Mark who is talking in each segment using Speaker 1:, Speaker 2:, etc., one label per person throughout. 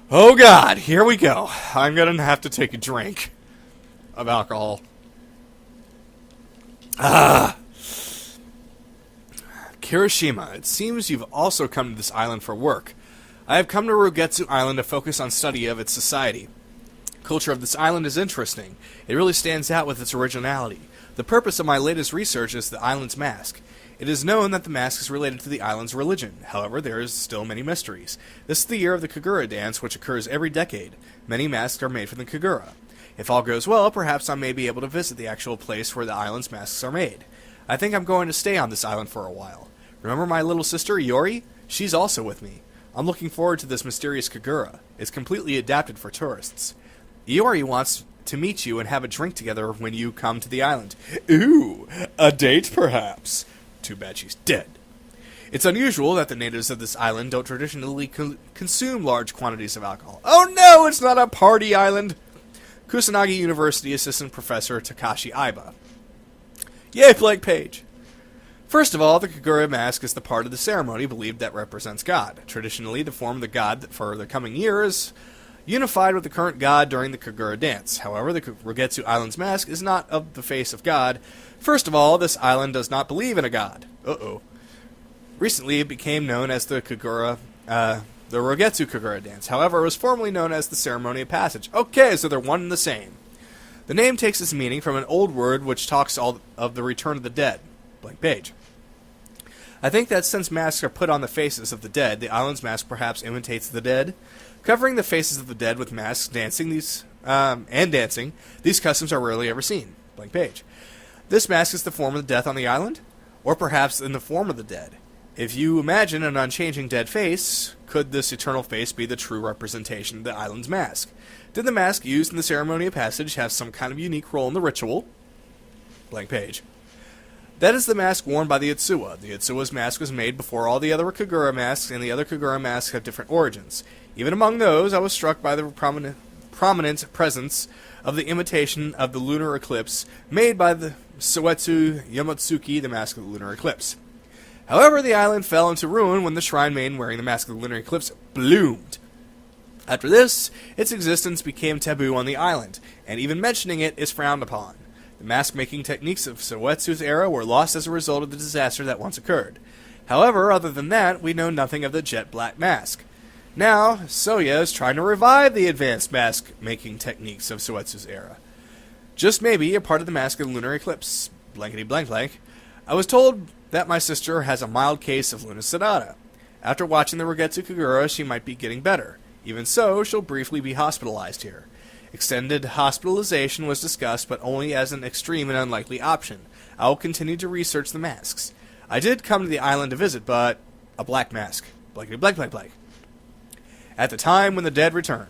Speaker 1: Oh god, here we go. I'm gonna have to take a drink of alcohol. Kirishima, it seems you've also come to this island for work. I have come to Rugetsu Island to focus on study of its society. Culture of this island is interesting. It really stands out with its originality. The purpose of my latest research is the island's mask. It is known that the mask is related to the island's religion. However, there is still many mysteries. This is the year of the Kagura dance, which occurs every decade. Many masks are made from the Kagura. If all goes well, perhaps I may be able to visit the actual place where the island's masks are made. I think I'm going to stay on this island for a while. Remember my little sister, Iori? She's also with me. I'm looking forward to this mysterious Kagura. It's completely adapted for tourists. Iori wants to meet you and have a drink together when you come to the island. Ooh, a date perhaps. Too bad she's dead. It's unusual that the natives of this island don't traditionally consume large quantities of alcohol. Oh no, it's not a party island! Kusanagi University Assistant Professor Takashi Aiba. Yay, blank page! First of all, the Kagura Mask is the part of the ceremony believed that represents God. Traditionally, the form of the god for the coming year is unified with the current god during the Kagura dance. However, the Rugetsu Island's mask is not of the face of God. First of all, this island does not believe in a god. Uh-oh. Recently, it became known as the Rugetsu Kagura dance. However, it was formerly known as the Ceremony of Passage. Okay, so they're one and the same. The name takes its meaning from an old word which talks of the return of the dead. Blank page. I think that since masks are put on the faces of the dead, the island's mask perhaps imitates the dead. Covering the faces of the dead with masks, dancing, these customs are rarely ever seen. Blank page. This mask is the form of the death on the island, or perhaps in the form of the dead. If you imagine an unchanging dead face, could this eternal face be the true representation of the island's mask? Did the mask used in the Ceremony of Passage have some kind of unique role in the ritual? Blank page. That is the mask worn by the Itsuwa. The Itsuwa's mask was made before all the other Kagura masks, and the other Kagura masks have different origins. Even among those, I was struck by the prominent presence of the imitation of the Lunar Eclipse made by the Soetsu Yamotsuki, the mask of the Lunar Eclipse. However, the island fell into ruin when the shrine maiden wearing the mask of the Lunar Eclipse bloomed. After this, its existence became taboo on the island, and even mentioning it is frowned upon. The mask-making techniques of Soetsu's era were lost as a result of the disaster that once occurred. However, other than that, we know nothing of the jet black mask. Now, Soya is trying to revive the advanced mask-making techniques of Soetsu's era. Just maybe a part of the mask of the Lunar Eclipse. Blankety blank blank. I was told that my sister has a mild case of Luna Sonata. After watching the Rugetsu Kagura, she might be getting better. Even so, she'll briefly be hospitalized here. Extended hospitalization was discussed, but only as an extreme and unlikely option. I will continue to research the masks. I did come to the island to visit, but a black mask. Blankety blank blank blank. At the time when the dead return.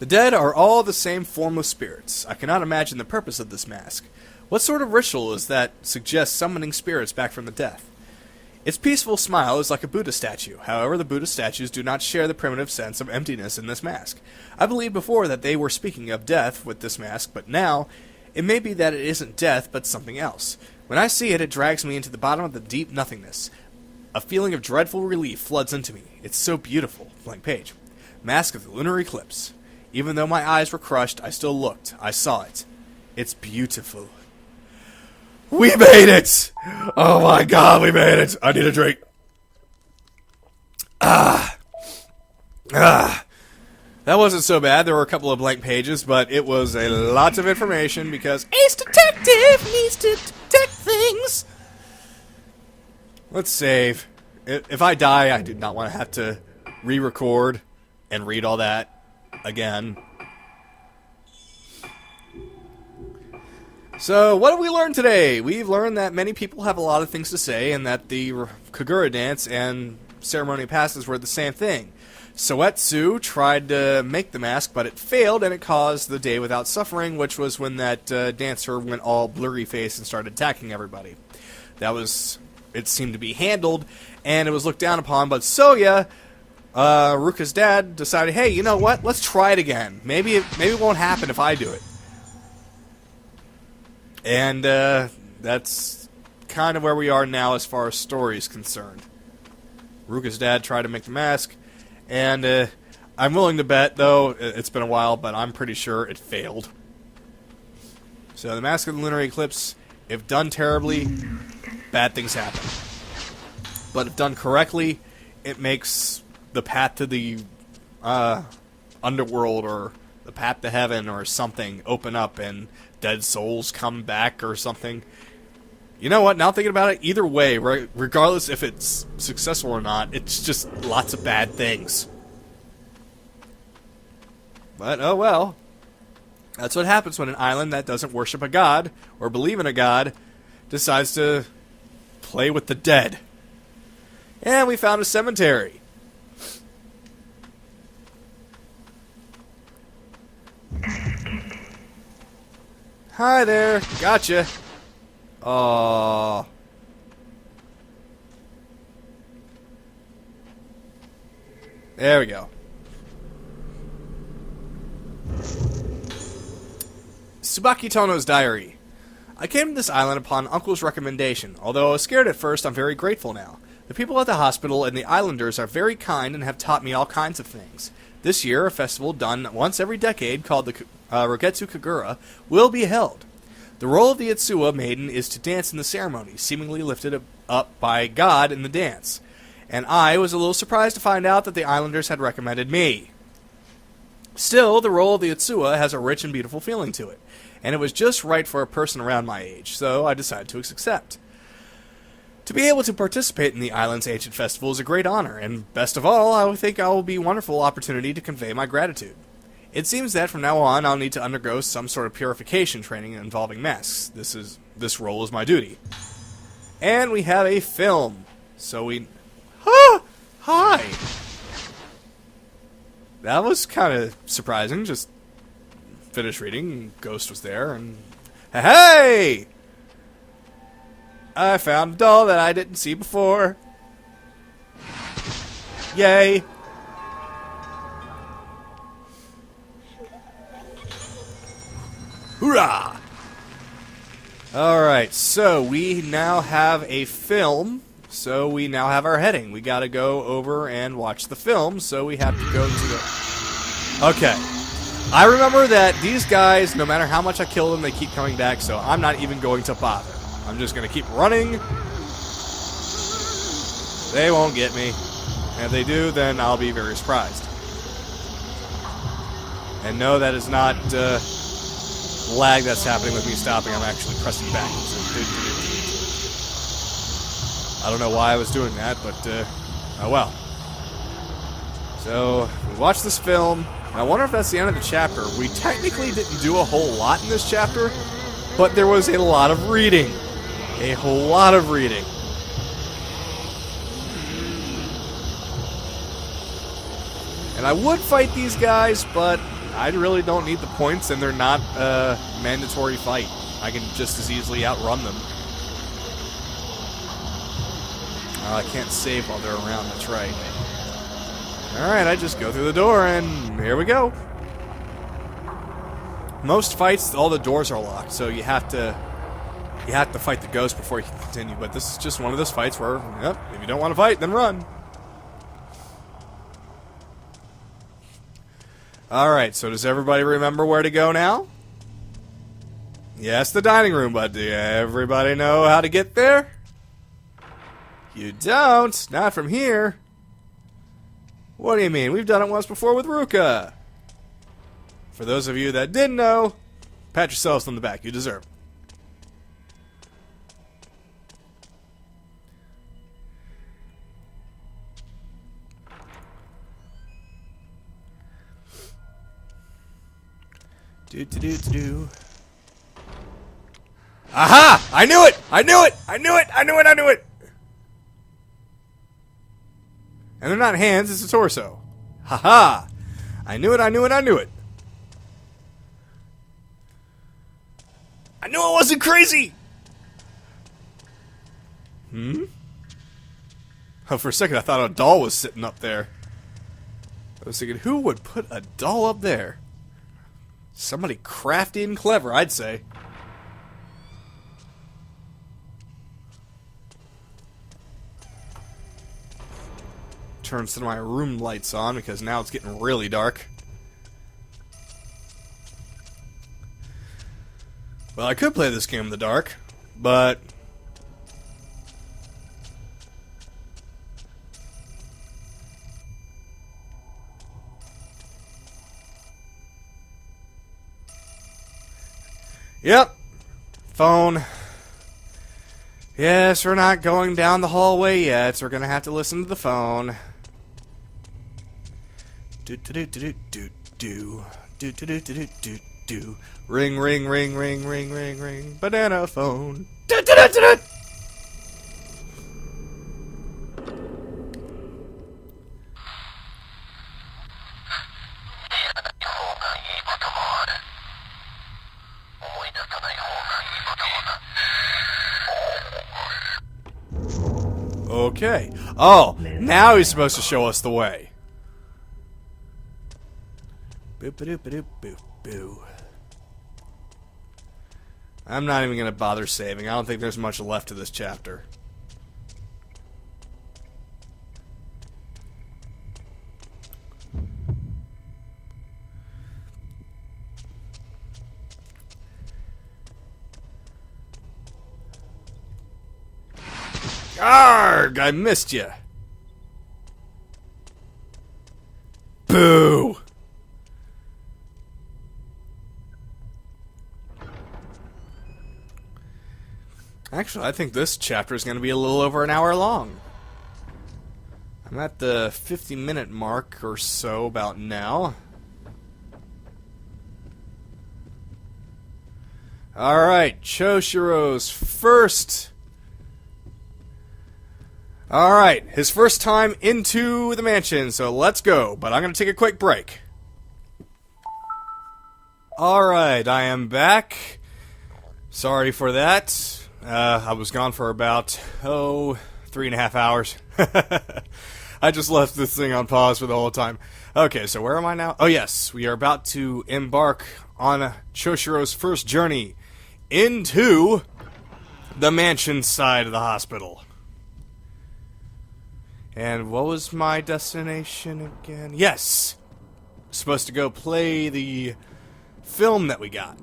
Speaker 1: The dead are all the same formless spirits. I cannot imagine the purpose of this mask. What sort of ritual is that suggests summoning spirits back from the death? Its peaceful smile is like a Buddha statue. However, the Buddha statues do not share the primitive sense of emptiness in this mask. I believed before that they were speaking of death with this mask, but now it may be that it isn't death, but something else. When I see it, it drags me into the bottom of the deep nothingness. A feeling of dreadful relief floods into me. It's so beautiful. Blank page. Mask of the Lunar Eclipse. Even though my eyes were crushed, I still looked. I saw it. It's beautiful. We made it! Oh my god, we made it! I need a drink. That wasn't so bad. There were a couple of blank pages, but it was a lot of information because Ace Detective needs to detect things. Let's save. If I die, I do not want to have to re-record and read all that again. So, what have we learned today? We've learned that many people have a lot of things to say, and that the Kagura dance and Ceremony of Passes were the same thing. Soetsu tried to make the mask, but it failed, and it caused the day without suffering, which was when that dancer went all blurry-faced and started attacking everybody. It seemed to be handled, and it was looked down upon, but Soya, Ruka's dad, decided, hey, you know what? Let's try it again. Maybe it won't happen if I do it. And that's kind of where we are now as far as story is concerned. Ruka's dad tried to make the mask, and I'm willing to bet, though, it's been a while, but I'm pretty sure it failed. So the Mask of the Lunar Eclipse, if done terribly, bad things happen. But if done correctly, it makes the path to the underworld or the path to heaven or something open up and dead souls come back or something. You know what? Now thinking about it, either way, regardless if it's successful or not, it's just lots of bad things. But, oh well. That's what happens when an island that doesn't worship a god, or believe in a god, decides to play with the dead. And we found a cemetery. Hi there. Gotcha. Aww. There we go. Tsubaki Tono's diary. I came to this island upon Uncle's recommendation. Although I was scared at first, I'm very grateful now. The people at the hospital and the islanders are very kind and have taught me all kinds of things. This year, a festival done once every decade called the Rogetsu Kagura will be held. The role of the Itsuwa maiden is to dance in the ceremony, seemingly lifted up by God in the dance. And I was a little surprised to find out that the islanders had recommended me. Still, the role of the Itsuwa has a rich and beautiful feeling to it, and it was just right for a person around my age, so I decided to accept. To be able to participate in the island's ancient festival is a great honor, and best of all, I think it will be a wonderful opportunity to convey my gratitude. It seems that from now on, I'll need to undergo some sort of purification training involving masks. This role is my duty. And we have a film. So we... Hi! That was kind of surprising. Just finished reading. Ghost was there, and... Hey! I found a doll that I didn't see before. Yay! Hoorah! Alright, so we now have a film, so we now have our heading. We gotta go over and watch the film, so we have to go to the... Okay. I remember that these guys, no matter how much I kill them, they keep coming back, so I'm not even going to bother. I'm just gonna keep running. They won't get me. And if they do, then I'll be very surprised. And no, that is not... lag that's happening with me stopping. I'm actually pressing back. I don't know why I was doing that, but oh well. So we watched this film. I wonder if that's the end of the chapter. We technically didn't do a whole lot in this chapter, but there was a lot of reading. A whole lot of reading. And I would fight these guys, but I really don't need the points, and they're not a mandatory fight. I can just as easily outrun them. I can't save while they're around, that's right. Alright, I just go through the door, and here we go. Most fights, all the doors are locked, so you have to fight the ghost before you can continue. But this is just one of those fights where, yep, if you don't want to fight, then run. Alright, so does everybody remember where to go now? Yes, the dining room, but do everybody know how to get there? You don't. Not from here. What do you mean? We've done it once before with Ruka. For those of you that didn't know, pat yourselves on the back. You deserve it. Do. Aha! I knew it! I knew it! I knew it! I knew it! I knew it! And they're not hands, it's a torso. Haha! I knew it, I knew it, I knew it. I knew I wasn't crazy! Oh, for a second I thought a doll was sitting up there. I was thinking, who would put a doll up there? Somebody crafty and clever, I'd say. turn some of my room lights on because now it's getting really dark. Well, I could play this game in the dark, but yep. Phone. Yes, we're not going down the hallway yet, so we're gonna have to listen to the phone. Do do do do do do do do do do do do. Ring ring ring ring ring ring ring. Banana phone. Do do do do do. Okay. Oh, now he's supposed to show us the way. Boop boop boop boop boo. I'm not even gonna bother saving. I don't think there's much left of this chapter. Arrgh! I missed you. Boo! Actually, I think this chapter is going to be a little over an hour long. I'm at the 50-minute mark or so about now. Alright, Choshiro's first... Alright, his first time into the mansion, so let's go. But I'm going to take a quick break. Alright, I am back. Sorry for that. I was gone for about, 3.5 hours. I just left this thing on pause for the whole time. Okay, so where am I now? Oh yes, we are about to embark on Choshiro's first journey into the mansion side of the hospital. And what was my destination again? Yes! Supposed to go play the film that we got.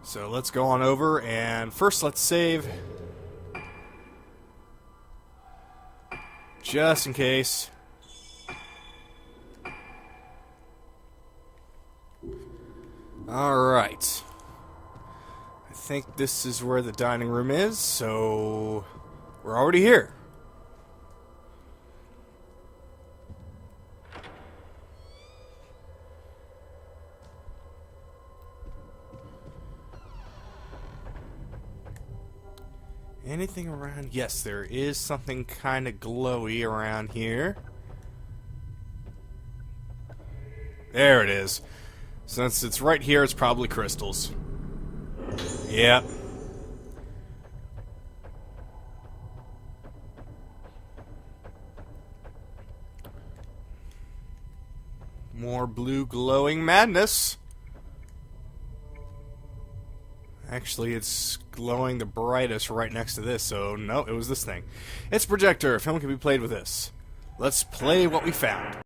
Speaker 1: So let's go on over, and first let's save. Just in case. Alright. I think this is where the dining room is, so we're already here. Anything around? Yes, there is something kind of glowy around here. There it is. Since it's right here, it's probably crystals. Yep. More blue glowing madness. Actually, it's glowing the brightest right next to this, so no, it was this thing. It's projector. Film can be played with this. Let's play what we found.